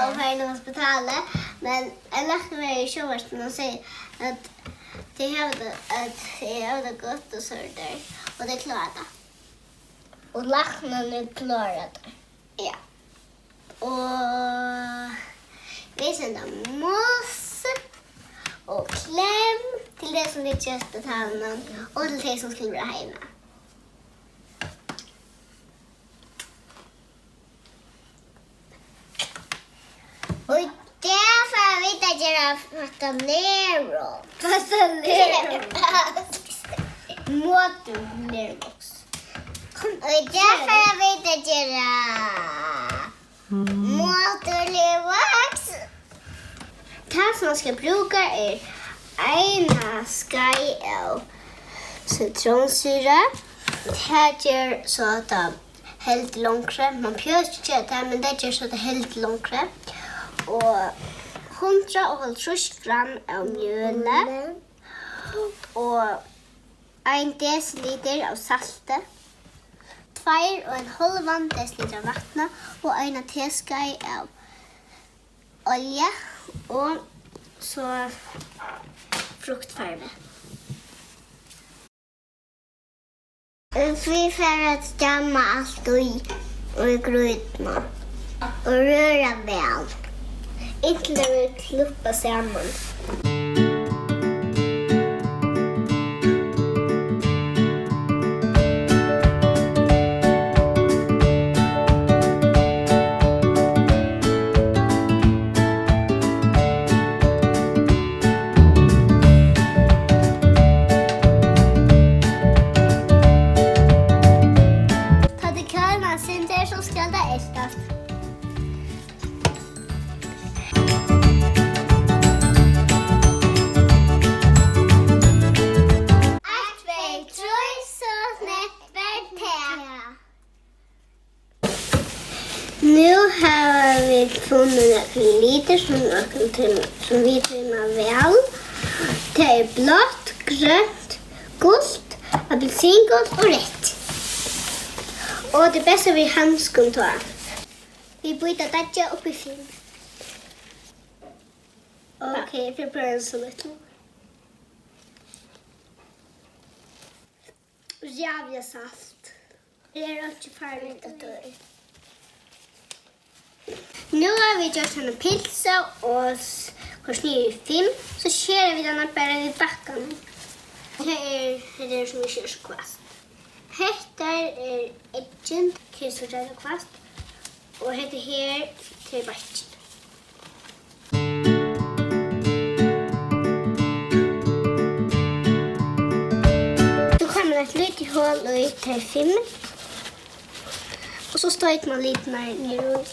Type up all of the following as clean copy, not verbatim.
och på hospitalet. Men jag lärde mig i sjövärsten och säger att det har det gott och så där. Och det klarar det. Och läkaren klarar det. Ja. Och vi sänder moss och kläm till det som ligger i hospitalet och till det som skulle vara hemma. Och därför vill jag göra Pastanero. Måtulerox. Och därför vill jag göra Måtulerox. Det som man ska bruka är ena skaj av citronsyra. Det gör så att det helt långre. Man pjörs inte det, men det gör så att det helt långre. Och 150 gram av mjöle. Och 1 deciliter av salte. 2,5 deciliter av vatten. Och 1 teskaj av olja. Och så fruktfarve. Vi får att stämma allt och grytorna. Och röra väl. Inte när vi kluppar samman. Ta det kallna sen där så ska det ätas. Nu har vi funnit lite som vi trimmar väl. Det är blått, grönt, gult, apelsingult och rött. Och det bästa vi handskum tar. Vi byter dadja upp i film. Okej, vi börjar så lite. Jävla salt. Det är inte farligt att ta. Nu har vi gjort en pizza och kors ner i film. Så kör vi den bara vid backen. Det är det som vi kör kvast. Här är äggen, kryssordade kvast. Och här till backen. Då kommer det ett litet hål och ett till film. Och så stöter man lite ner.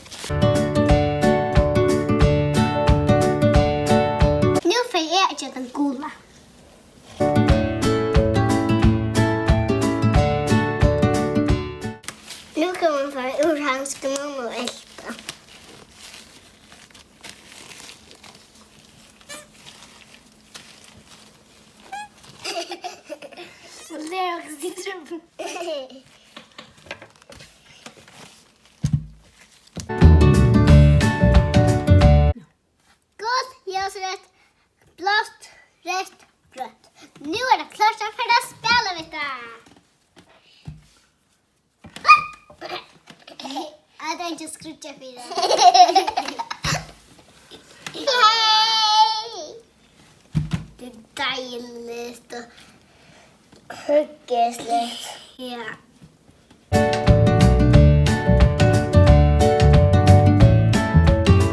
Nu får jag äta den gula. Nu kan man få ur handskarna och älta. Och det är också citron. Rätt, blått, rött, rött. Nu är det klart för att spela, vet du. Jag hade inte skrutcha för det. Hej! Det är dejligt och huggesligt. Ja.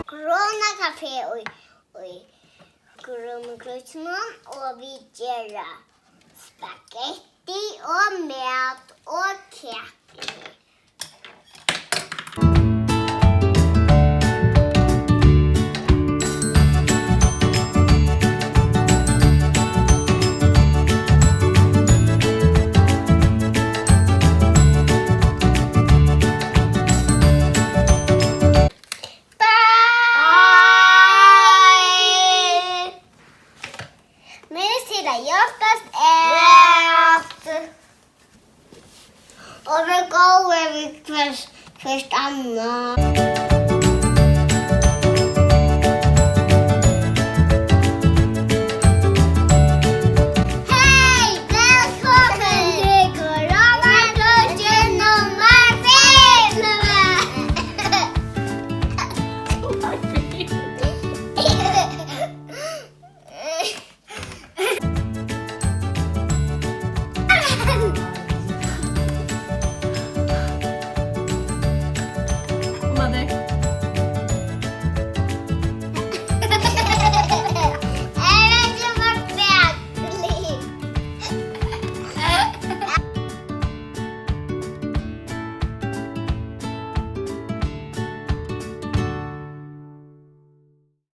Corona Café och grönkryssning och vi gör spaghetti och mat och kaka. Och vi går över först Anna.